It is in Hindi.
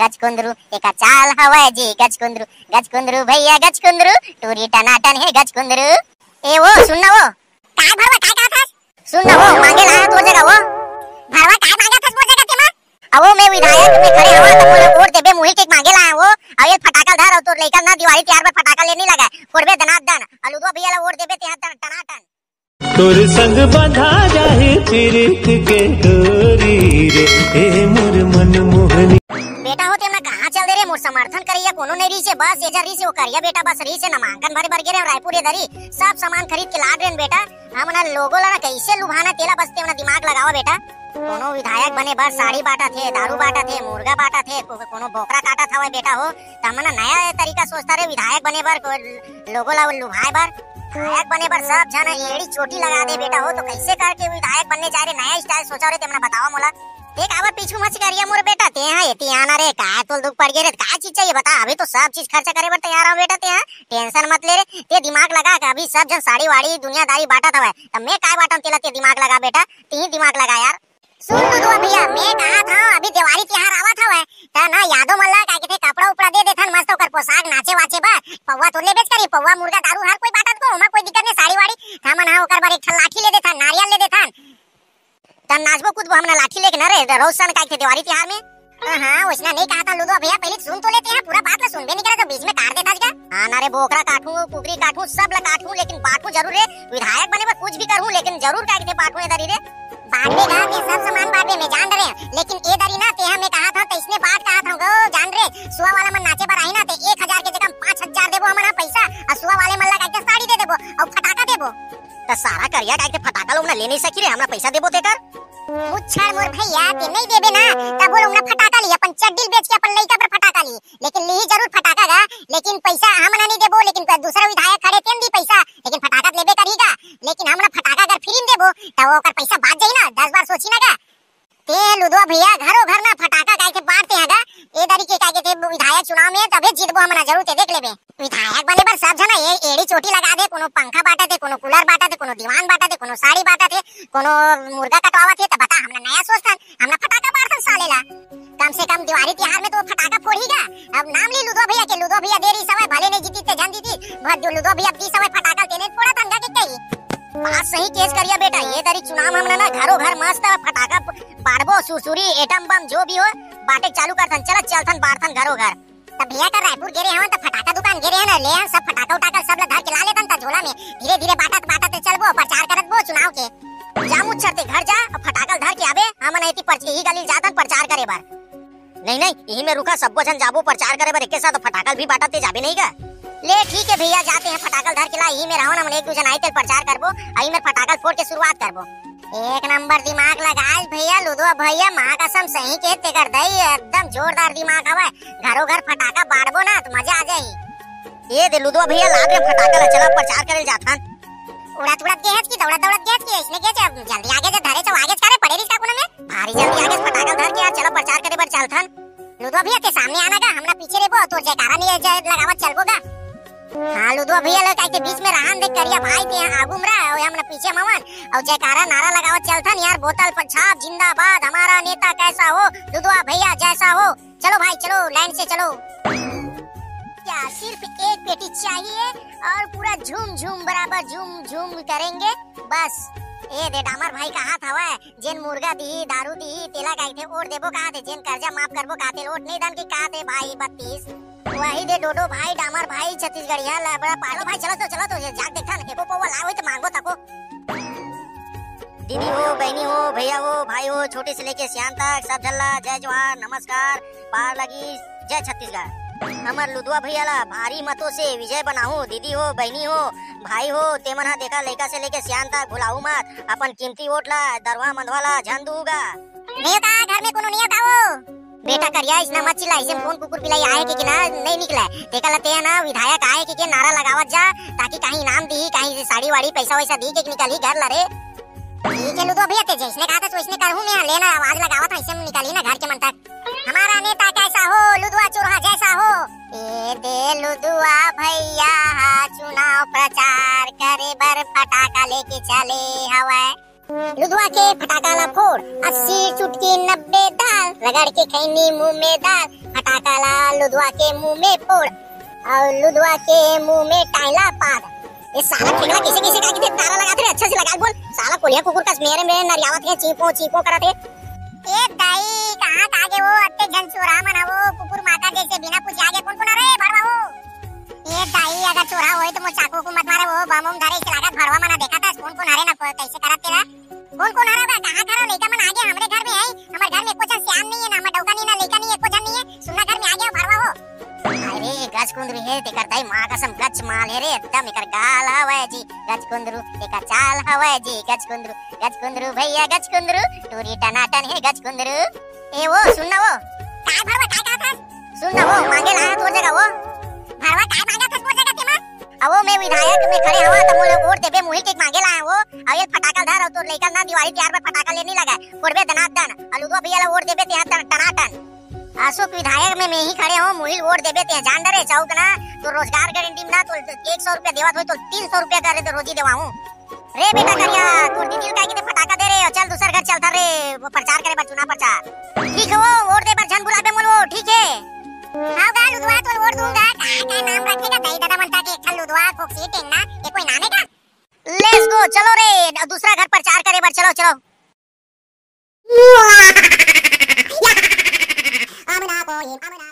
गजकुंदरू एक चाल हवा जी गजकुंदरू भैया गजकुंदरू टूरी टनाटन है गजकुंदरू। ए वो सुनना वो काय भरवा काय कहा था सुनना वो मांगे लाया तो जगह वो भरवा काय मांगा था वो जगह तेमा अब मैं विधायक में खड़े हवा तो बोले वोट देबे मुही के मांगे लाया वो अब ये फटाका धर और तो लेकर ना दिवाली त्योहार पर फटाका लेने लगा फोड़बे दनादन अलुदवा भैया ला वोट देबे ते टनाटन तोर संग बंधा जाए प्रीत के डोरी रे ए मोर मन मोहनी। बेटा हो तेमना कहां चल दे रे मोर समर्थन करिया कोनो नहीं रही से बस एजा रही से वो करिया बेटा बस रही से नामांकन भरे भर गे रायपुर ये दरी सब सामान खरीद के लाड रेन बेटा हमना लोगो ला कैसे लुभाना तेला बस तेमना दिमाग लगाओ बेटा। कोनो विधायक बने बर साड़ी बांटा थे दारू बांटा थे मुर्गा बांटा थे कोनो बोकरा काटा था बेटा हो तमना नया तरीका सोचता रे विधायक बने बर लोगो ला लुभाए बर विधायक बने बर सब जन एड़ी चोटी लगा दे बेटा हो तो कैसे करके विधायक बनने जा रहे नया स्टाइल सोचा रे तेमना बताओ मोला देख आवर पीछू मच करिया मोर बेटा ते हां एती आना रे काय तोल दुख पड़ गे रे काय चीज चाहिए बता अभी तो सब चीज खर्चा करे बर तैयार हो बेटा ते हां टेंशन मत ले रे ते दिमाग लगा के अभी सब जन साड़ी वाड़ी दुनियादारी बांटा था तब मैं काय बांटम तेला ते दिमाग लगा बेटा ती दिमाग लगा यार। सुन लुदवा भैया मैं कहा था अभी दिवाली त्योहार आवा था ता ना यादो मल्ला का के कपड़ा उपड़ा दे देथन मस्त ओकर पोशाक नाचे वाचे बा पौवा तो ले बेच करी पौवा मुर्गा दारू हर कोई बाटत को ओमा कोई दिक्कत नहीं साड़ी वाड़ी थामन हां ओकर बार एक लाठी ले देथन नारियल ले देथन तन नाचबो कूदबो हमना लाठी लेके न रे रोशन का के दिवाली त्योहार में हां उसने नहीं कहा था लुदवा भैया पहले सुन तो लेते हैं पूरा बात ला सुनबे नहीं करा तो बीच में काट देता जगा हां ना रे बोकरा काटूं कुकरी काटूं सब ला काटूं लेकिन बाटू जरूर रे विधायक बने कुछ भी करूं लेकिन जरूर का के बाटू इधर रे बांटने का के सब सामान बांटने में जान रहे लेकिन ए दरी ना ते हमें कहा था तो इसने बात कहा था गो जान रे सुआ वाला मन नाचे पर आई ना ते 1000 के जगह 5000 देबो हमना पैसा और सुआ वाले मन ला के साड़ी दे देबो और फटाका देबो तो सारा करिया का के फटाका लोग ना ले नहीं सकी रे हमरा पैसा देबो तेकर मुच्छर मोर भैया ते नहीं देबे ना तब बोल हमना फटाका ली अपन चड्डी बेच के अपन लइका पर फटाका ली लेकिन ली जरूर फटाका गा लेकिन पैसा हमना नहीं देबो लेकिन दूसरा विधायक खड़े तेम दी पैसा लेकिन फटाका लेबे करीगा लेकिन हमरा फटाका अगर फ्री में देबो त ओकर पैसा बात जाई ना 10 बार सोची ना गा ते लुदवा भैया घरो घर ना फटाका काहे के बांटते हैं गा ए दरी के काहे के विधायक चुनाव में तबे जीतबो हमरा जरूर ते देख लेबे विधायक बने पर सब जना एड़ी चोटी लगा दे कोनो पंखा बांटा थे कोनो कूलर बांटा थे कोनो दीवान बांटा थे कोनो साड़ी बांटा थे कोनो मुर्गा कटवावा थे त बता हमरा नया सोचतन हमरा फटाका बांटन सालेला कम से कम दिवाली त्योहार में तो फटाका फोड़ीगा अब नाम ली लुदवा भैया के लुदवा भैया देरी समय भले नहीं जीती ते जान दीदी भर लुदवा भैया दी समय फटाका तेने फोड़ा तंगा के कही बात सही केस करिया बेटा ये दरी चुनाव हमना ना घरो घर मस्त फटाका बाड़बो सुरसुरी एटम बम जो भी हो बाटे चालू करथन चल चलथन बाड़थन घरो घर तब भैया का रायपुर गेरे हवन त फटाका दुकान गेरे है ना ले सब फटाका उठाकर सब ला धर के ला लेतन त झोला में धीरे धीरे बाटत बाटत चलबो प्रचार करत बो चुनाव के जामु छरते घर जा फटाका धर के आबे हमन एती पर्ची ही गली जातन प्रचार करे बार नहीं यही में रुका सबको जन जाबो प्रचार करे बार एक साथ फटाकल भी बाटते जाबे नहीं का ले ठीक है भैया जाते हैं फटाकल धर के ला यही में रहो ना हम एक दूसरे आई प्रचार करबो आई में फटाकल फोड़ के शुरुआत करबो एक नंबर दिमाग लगाल भैया लुदवा भैया मां कसम सही कहते कर दई एकदम जोरदार दिमाग हवा घरों घर फटाका बाड़बो ना तो मजा आ जाई ये दे लुदवा भैया लाग रे फटाका चला प्रचार करे जाथन उड़त उड़त के की दौड़त दौड़त के इसने के जल्दी आगे जा धरे चो आगे करे पड़े रिस का कोना में भारी जल्दी आगे फटाका धर के चलो प्रचार करे बर चलथन लुदवा भैया के सामने आना गा हमरा पीछे रेबो तो जयकारा नहीं लगावत चलबोगा हां लुदवा भैया लोग के बीच में रहन देख करिया भाई ते आगुम रहा और हमने पीछे मवन और जयकारा नारा लगावत चलथन यार बोतल पर छाप जिंदाबाद हमारा नेता कैसा हो लुदवा भैया जैसा हो चलो भाई चलो लाइन से चलो क्या सिर्फ एक पेटी चाहिए और पूरा झूम झूम बराबर झूम झूम करेंगे बस ए दे डामर भाई कहा था वह जेन मुर्गा दी दारू दी तेला गाई थे ओट देबो कहा थे जेन कर्जा माफ करबो कहा थे ओट नहीं दन के कहा थे भाई 32 वही दे डोडो भाई डामर भाई छत्तीसगढ़िया ला बड़ा पालो भाई चलो तो जाग देखा न एको पौवा लाओ तो मांगो तको दीदी हो बहनी हो भैया हो भाई हो छोटे से लेके सियान तक सब झल्ला जय जवान नमस्कार पार लगी जय छत्तीसगढ़ हमर लुदवा भैया ला भारी मतों से विजय बनाऊ दीदी हो बहनी हो भाई हो तेमन हा देखा लड़का से लेके सियान तक भुलाऊ मत अपन कीमती वोट ला दरवा मंधवा ला झन दूगा नहीं का घर में कोनो नहीं आओ बेटा करिया इसना मत चिल्ला इसे फोन कुकुर पिलाई आए के ना नहीं निकला देखा लते ना विधायक आए के नारा लगावत जा ताकि कहीं इनाम दी कहीं से साड़ी वाड़ी पैसा वैसा दी के निकाली घर ला रे ठीक है लुदवा भैया ते जैसने कहा था तो इसने करहूं मैं लेना आवाज लगावत ऐसे निकाली ना घर के मन तक हमारा नेता कैसा हो लुदवा चोरहा जैसा हो ए दे लुदवा भैया चुनाव प्रचार करे बर फटाका लेके चले हवा लुदवा के फटाका ला फोड़ 80 चुटकी 90 दाल रगड़ के खैनी मुंह में दाल फटाका ला लुधवा के मुंह में फोड़ और लुधवा के मुंह में टाइला पाद। ये साला ठेला किसे किसे का के ताला लगाते रे, अच्छा से लगा बोल। साला कोलिया कुकुर का मेरे में नरियावत है, चीपो चीपो करत है। ए दाई कहां कागे वो अत्ते जन चोरा मनावो कुकुर माता जैसे बिना पूछे आगे कौन कौन रे भरवा हो। ए दाई अगर चोरा होए तो मो चाकू को मत मारे, वो बम धरे से लागत भरवा मना देखा था कौन कौन हरे ना कैसे करत तेरा कौन कौन हरा बा कहां करो लइका मन आगे हमरे घर में है। हमर घर में एको जन श्याम नहीं है ना, हमर डौका नहीं ना लइका नहीं एको जन नहीं है। सुनना घर में आ गया भरवा हो। अरे गच कुंदरू है तेकर दाई मां कसम गच माल है रे, एकदम एकर गाल हवे जी गच कुंदरू, एकर चाल हवे जी गच कुंदरू भैया गच कुंदरू टूरी टनाटन है गच कुंदरू। ए वो सुनना वो काय भरवा काय कहा था, सुनना वो मांगे ला तोर जगह वो भरवा काय मांगा था तोर जगह तेमा। अब वो मैं विधायक में खड़े हवा तो मोले वोट देबे मुही के मांगे ला वो। अब ये फटाका धर और तोर लइका ना दिवाली त्यार पर फटाका लेने लगा फोड़बे दनादन अलुदवा भैया ला वोट देबे ते टनाटन। अशोक विधायक में मैं ही खड़े हूँ मुहिल वोट देबे ते जान डरे चौक ना तो रोजगार गारंटी ना तो 100 रुपया देवत हो तो 300 रुपया करे तो रोजी देवा हूँ रे बेटा करिया। तोर दीदी का के फटाका दे रे चल दूसरा घर चल रे वो प्रचार करे चुनाव प्रचार। ठीक है वो वोट दे पर झन बुलाबे मोल वो ठीक है। हां गा लुधवा तो वोट दूंगा का नाम रखेगा दई दादा मनता के खल लुधवा खोक्सी टेंगना ये कोई नाम है का। लेट्स गो चलो रे दूसरा घर प्रचार करे बर चलो चलो। आमना कोई आमना